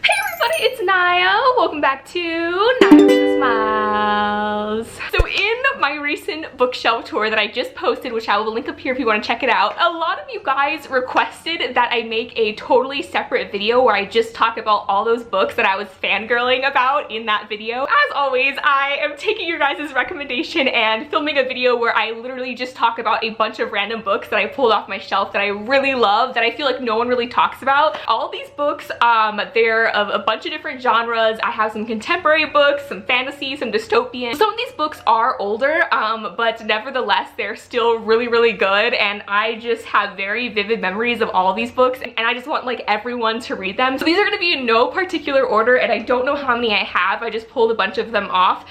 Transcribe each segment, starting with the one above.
Hey everybody, it's Naya. Welcome back to Naya Reads Smiles. So in my recent bookshelf tour that I just posted, which I will link up here if you want to check it out, a lot of you guys requested that I make a totally separate video where I just talk about all those books that I was fangirling about in that video. As always, I am taking your guys' recommendation and filming a video where I literally just talk about a bunch of random books that I pulled off my shelf that I really love, that I feel like no one really talks about. All these books, they're of a bunch of different genres. I have some contemporary books, some fantasy, some dystopian. Some of these books are older, but nevertheless, they're still really, really good, and I just have very vivid memories of all of these books, and I just want like everyone to read them. So these are gonna be in no particular order, and I don't know how many I have. I just pulled a bunch of them off.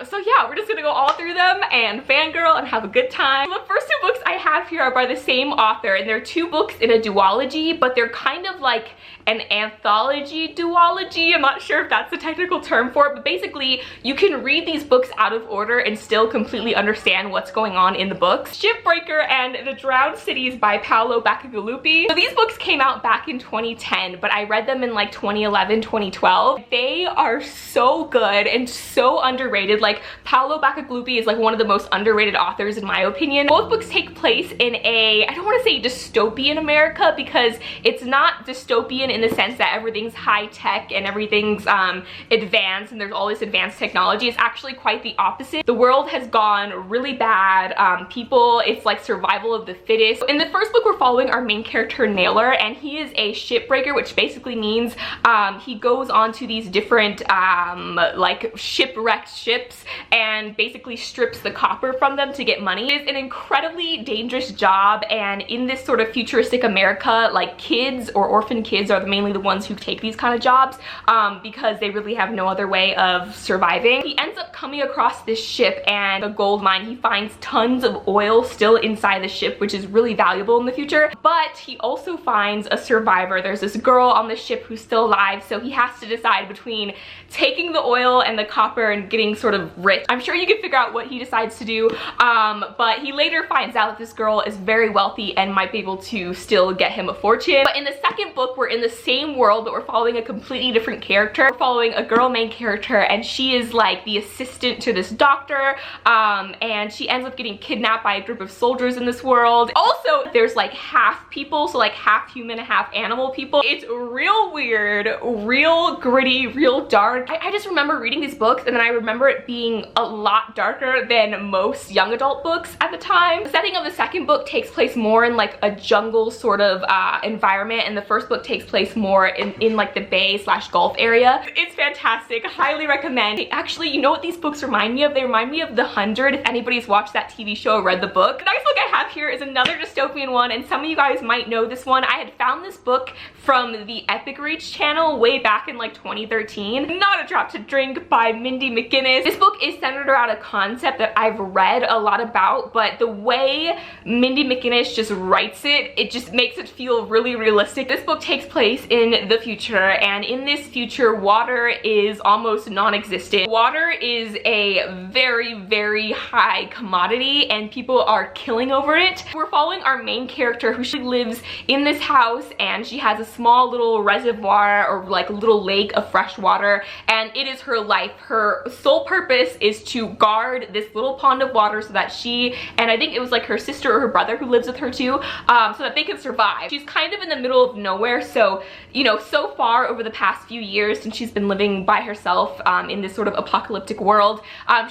So yeah, we're just gonna go all through them and fangirl and have a good time. The first two books I have here are by the same author, and they're two books in a duology, but they're kind of like an anthology duology. I'm not sure if that's the technical term for it, but basically you can read these books out of order and still completely understand what's going on in the books. Shipbreaker and The Drowned Cities by Paolo Bacigalupi. So these books came out back in 2010, but I read them in like 2011, 2012. They are so good and so underrated. Like, Paolo Bacigalupi is like one of the most underrated authors in my opinion. Both books take place in a, I don't want to say dystopian America, because it's not dystopian in the sense that everything's high tech and everything's advanced and there's all this advanced technology. It's actually quite the opposite. The world has gone really bad. It's like survival of the fittest. In the first book, we're following our main character Naylor, and he is a shipbreaker, which basically means he goes on to these different like shipwrecked ships and basically strips the copper from them to get money. It is an incredibly dangerous job, and in this sort of futuristic America, like kids or orphan kids are mainly the ones who take these kind of jobs because they really have no other way of surviving. He ends up coming across this ship and a gold mine. He finds tons of oil still inside the ship, which is really valuable in the future, but he also finds a survivor. There's this girl on the ship who's still alive, so he has to decide between taking the oil and the copper and getting sort of rich. I'm sure you can figure out what he decides to do, but he later finds out that this girl is very wealthy and might be able to still get him a fortune. But in the second book, we're in the same world, but we're following a completely different character. We're following a girl main character, and she is like the assistant to this doctor, and she ends up getting kidnapped by a group of soldiers in this world. Also, there's like half people, so like half human, half animal people. It's real weird, real gritty, real dark. I just remember reading these books, and then I remember it being a lot darker than most young adult books at the time. The setting of the second book takes place more in like a jungle sort of environment, and the first book takes place more in like the bay / Gulf area. It's fantastic. Highly recommend. Actually, you know what these books remind me of? They remind me of The 100, if anybody's watched that TV show or read the book. The next book I have here is another dystopian one, and some of you guys might know this one. I had found this book from the Epic Reach channel way back in like 2013. Not a Drop to Drink by Mindy McGinnis. This book is centered around a concept that I've read a lot about, but the way Mindy McGinnis just writes it, it just makes it feel really realistic. This book takes place in the future, and in this future, water is almost non-existent. Water is a very, very high commodity, and people are killing over it. We're following our main character, who she lives in this house, and she has a small little reservoir or like little lake of fresh water, and it is her life. Her sole purpose is to guard this little pond of water so that she, and I think it was like her sister or her brother who lives with her too, so that they can survive. She's kind of in the middle of nowhere, so you know, so far over the past few years since she's been living by herself in this sort of apocalyptic world,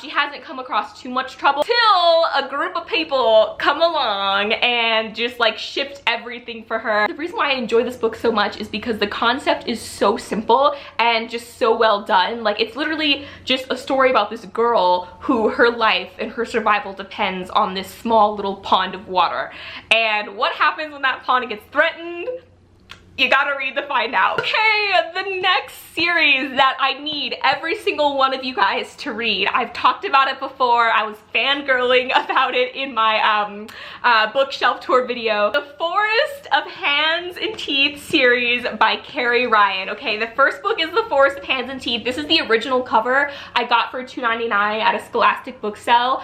she hasn't come across too much trouble till a group of people come along and just like shift everything for her. The reason why I enjoy this book so much is because the concept is so simple and just so well done. Like, it's literally just a story about this girl who her life and her survival depends on this small little pond of water, and what happens when that pond gets threatened, you gotta read to find out. Okay, the next series that I need every single one of you guys to read. I've talked about it before. I was fangirling about it in my bookshelf tour video. The Forest of Hands and Teeth series by Carrie Ryan. Okay, the first book is The Forest of Hands and Teeth. This is the original cover I got for $2.99 at a Scholastic book sale.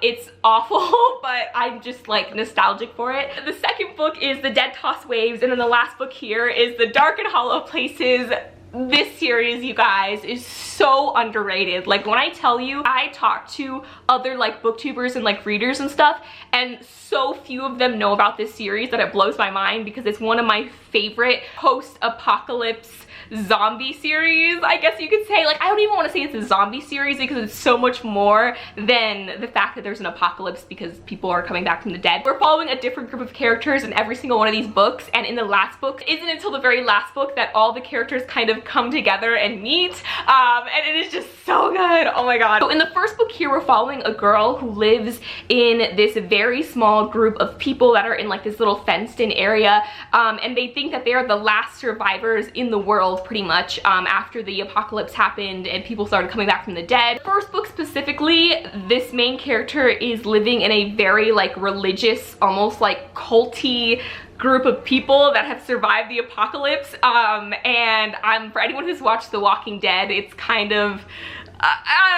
It's awful, but I'm just like nostalgic for it. The second book is The Dead Toss Waves, and then the last book here is The Dark and Hollow Places this series, you guys, is so underrated. Like, when I tell you, I talk to other like booktubers and like readers and stuff, and so few of them know about this series that it blows my mind, because it's one of my favorite post-apocalypse zombie series, I guess you could say. Like, I don't even want to say it's a zombie series, because it's so much more than the fact that there's an apocalypse because people are coming back from the dead. We're following a different group of characters in every single one of these books, and in the last book, it isn't until the very last book that all the characters kind of come together and meet, and it is just so good. Oh my god. So in the first book here, we're following a girl who lives in this very small group of people that are in like this little fenced-in area, and they think that they're the last survivors in the world, pretty much, after the apocalypse happened and people started coming back from the dead. First book specifically, this main character is living in a very like religious, almost like culty group of people that have survived the apocalypse, and for anyone who's watched The Walking Dead, it's kind of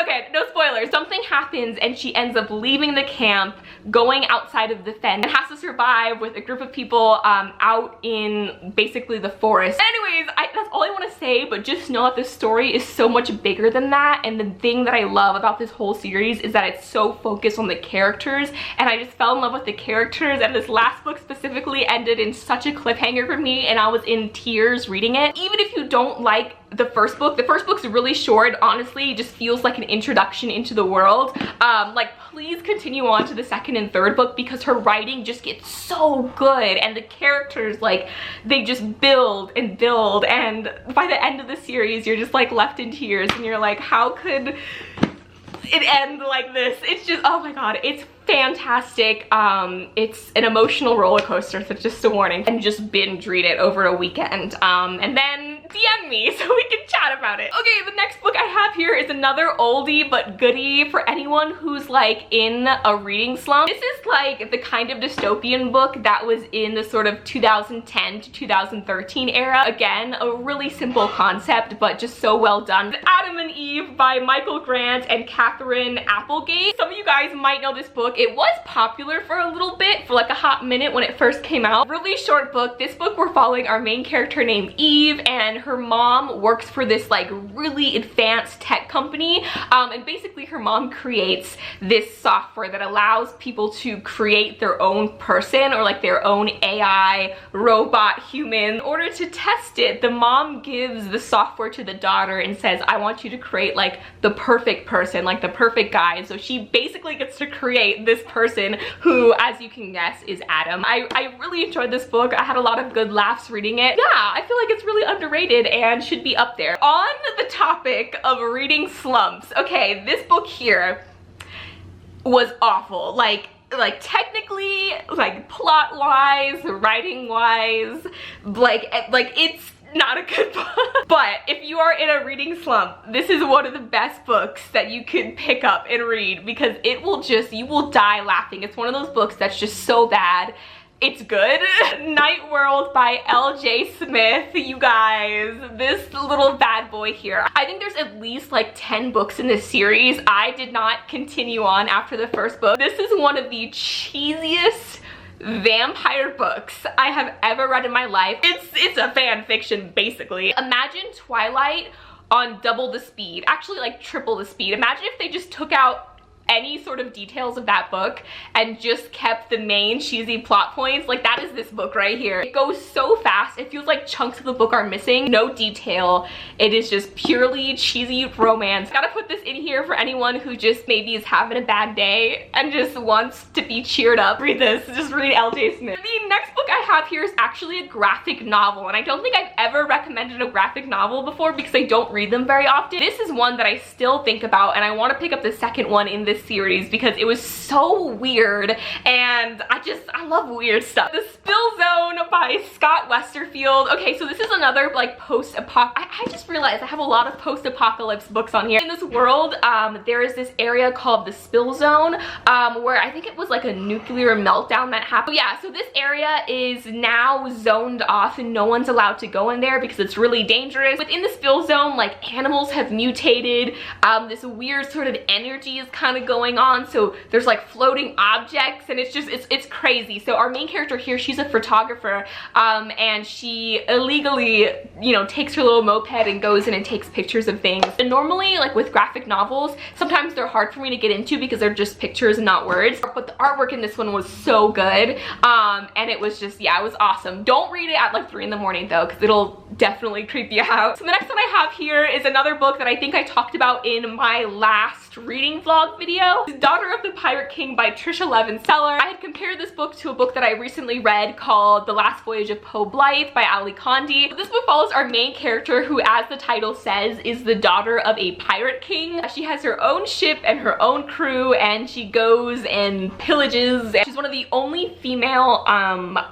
okay, no spoilers. Something happens and she ends up leaving the camp, going outside of the fence, and has to survive with a group of people out in basically the forest. Anyways, that's all I want to say, but just know that this story is so much bigger than that, and the thing that I love about this whole series is that it's so focused on the characters, and I just fell in love with the characters, and this last book specifically ended in such a cliffhanger for me, and I was in tears reading it. Even if you don't like the first book's really short, honestly. It just feels like an introduction into the world. Like, please continue on to the second and third book, because her writing just gets so good, and the characters, like, they just build and build, and by the end of the series you're just like left in tears, and you're like, how could it end like this? It's just, oh my god, it's fantastic. It's an emotional roller coaster, so just a warning. And just binge read it over a weekend, and then DM me so we can chat about it. Okay, the next book I have here is another oldie but goodie for anyone who's like in a reading slump. This is like the kind of dystopian book that was in the sort of 2010 to 2013 era. Again, a really simple concept, but just so well done. Adam and Eve by Michael Grant and Catherine Applegate. Some of you guys might know this book. It was popular for a little bit, for like a hot minute when it first came out. Really short book. This book, we're following our main character named Eve, and her mom works for this like really advanced tech company, and basically her mom creates this software that allows people to create their own person, or like their own AI, robot, human. In order to test it, the mom gives the software to the daughter and says, I want you to create like the perfect person, like the perfect guy. So she basically gets to create this person who, as you can guess, is Adam. I really enjoyed this book. I had a lot of good laughs reading it. Yeah, I feel like it's really underrated and should be up there. On the topic of reading slumps, okay, this book here was awful. Like technically, like plot wise, writing wise, like it's not a good book. But if you are in a reading slump, this is one of the best books that you can pick up and read, because it will just, you will die laughing. It's one of those books that's just so bad it's good. Night World by L.J. Smith, you guys. This little bad boy here. I think there's at least like 10 books in this series. I did not continue on after the first book. This is one of the cheesiest vampire books I have ever read in my life. It's a fan fiction, basically. Imagine Twilight on double the speed, actually like triple the speed. Imagine if they just took out any sort of details of that book and just kept the main cheesy plot points. Like, that is this book right here. It goes so fast, it feels like chunks of the book are missing. No detail. It is just purely cheesy romance. Gotta put this in here for anyone who just maybe is having a bad day and just wants to be cheered up. Read this, just read L.J. Smith. The next book I have here is actually a graphic novel, and I don't think I've ever recommended a graphic novel before because I don't read them very often. This is one that I still think about, and I want to pick up the second one in this series because it was so weird, and I love weird stuff. The Spill Zone by Scott Westerfield. Okay, so this is another like I just realized I have a lot of post-apocalypse books on here. In this world, there is this area called the Spill Zone, where I think it was like a nuclear meltdown that happened. Yeah, so this area is now zoned off and no one's allowed to go in there because it's really dangerous. Within the Spill Zone, like, animals have mutated. This weird sort of energy is kind of tide going on, so there's like floating objects, and it's crazy. So our main character here, she's a photographer, and she illegally, you know, takes her little moped and goes in and takes pictures of things. And normally, like with graphic novels, sometimes they're hard for me to get into because they're just pictures and not words, but the artwork in this one was so good, and it was just, yeah, it was awesome. Don't read it at like 3 in the morning though, because it'll definitely creep you out. So the next one I have here is another book that I think I talked about in my last reading vlog video. It's Daughter of the Pirate King by Trisha Levin Seller. I had compared this book to a book that I recently read called The Last Voyage of Poe Blythe by Ali Condi. So this book follows our main character, who, as the title says, is the daughter of a pirate king. She has her own ship and her own crew, and she goes and pillages. She's one of the only female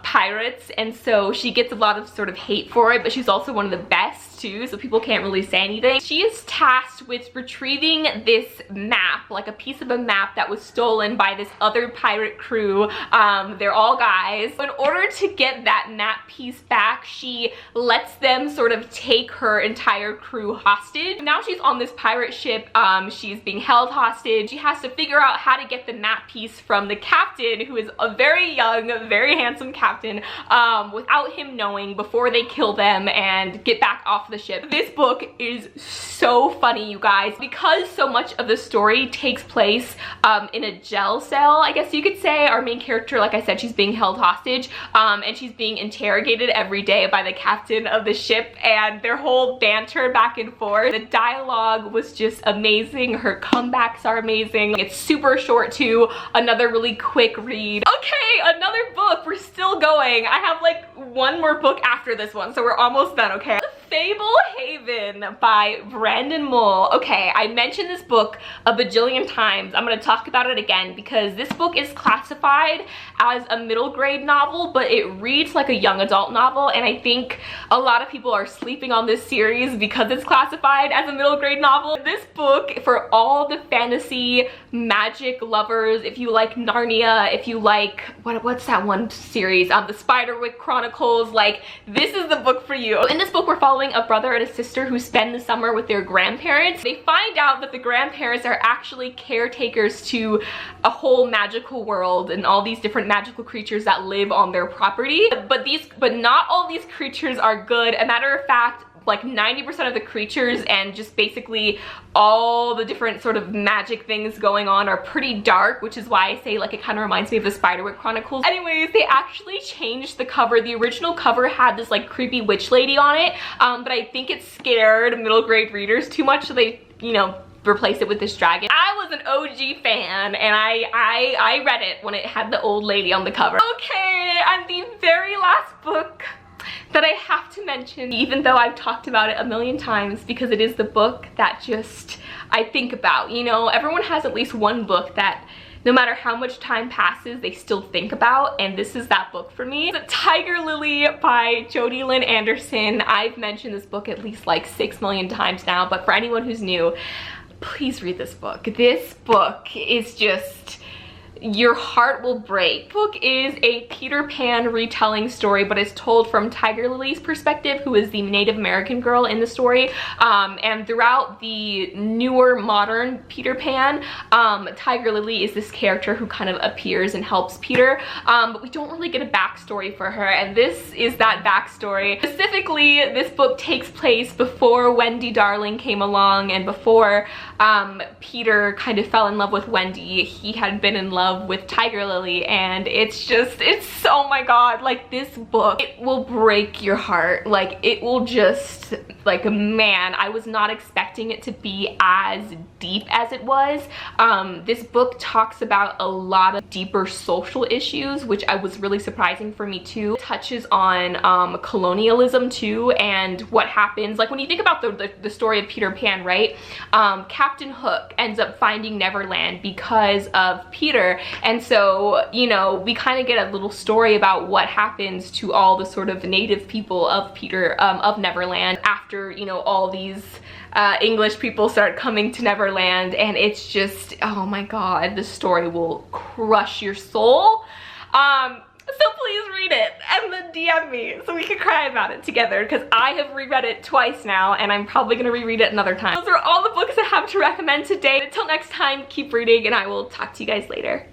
pirates, and so she gets a lot of sort of hate for it, but she's also one of the best too, so people can't really say anything. She is tasked with retrieving this map, like a piece of a map that was stolen by this other pirate crew. They're all guys. In order to get that map piece back, she lets them sort of take her entire crew hostage. Now she's on this pirate ship. She's being held hostage. She has to figure out how to get the map piece from the captain, who is a very young, very handsome captain, without him knowing, before they kill them and get back off the ship. This book is so funny, you guys, because so much of the story takes place in a jail cell, I guess you could say. Our main character, like I said, she's being held hostage, and she's being interrogated every day by the captain of the ship, and their whole banter back and forth. The dialogue was just amazing. Her comebacks are amazing. It's super short too. Another really quick read. Okay, another book. We're still going. I have like one more book after this one, so we're almost done, okay? Fablehaven by Brandon Mull. Okay, I mentioned this book a bajillion times. I'm going to talk about it again because this book is classified as a middle grade novel, but it reads like a young adult novel, and I think a lot of people are sleeping on this series because it's classified as a middle grade novel. This book, for all the fantasy magic lovers, if you like Narnia, if you like, what's that one series? The Spiderwick Chronicles, like, this is the book for you. In this book, we're following a brother and a sister who spend the summer with their grandparents. They find out that the grandparents are actually caretakers to a whole magical world and all these different magical creatures that live on their property. But not all these creatures are good. A matter of fact, like 90% of the creatures and just basically all the different sort of magic things going on are pretty dark, which is why I say like it kind of reminds me of the Spiderwick Chronicles. Anyways, they actually changed the cover. The original cover had this like creepy witch lady on it, but I think it scared middle grade readers too much, so they, you know, replaced it with this dragon. I was an OG fan, and I read it when it had the old lady on the cover. Okay, and the very last book that I have to mention, even though I've talked about it a million times, because it is the book that just I think about. You know, everyone has at least one book that no matter how much time passes, they still think about, and this is that book for me. It's Tiger Lily by Jodi Lynn Anderson. I've mentioned this book at least like 6 million times now, but for anyone who's new, please read this book. This book is just, your heart will break. The book is a Peter Pan retelling story, but it's told from Tiger Lily's perspective, who is the Native American girl in the story. And throughout the newer modern Peter Pan, Tiger Lily is this character who kind of appears and helps Peter, but we don't really get a backstory for her, and this is that backstory. Specifically, this book takes place before Wendy Darling came along, and before Peter kind of fell in love with Wendy. He had been in love with Tiger Lily, and it's oh my god, like, this book, it will break your heart. Like, it will just, like, man, I was not expecting it to be as deep as it was. This book talks about a lot of deeper social issues, which was really surprising for me too. It touches on colonialism too, and what happens, like, when you think about the story of Peter Pan, right? Captain Hook ends up finding Neverland because of Peter, and so, you know, we kind of get a little story about what happens to all the sort of native people of of Neverland after, you know, all these English people start coming to Neverland, and it's just, oh my god, the story will crush your soul. So So please read it and then DM me so we can cry about it together, because I have reread it twice now and I'm probably gonna reread it another time. Those are all the books I have to recommend today. Until next time, keep reading and I will talk to you guys later.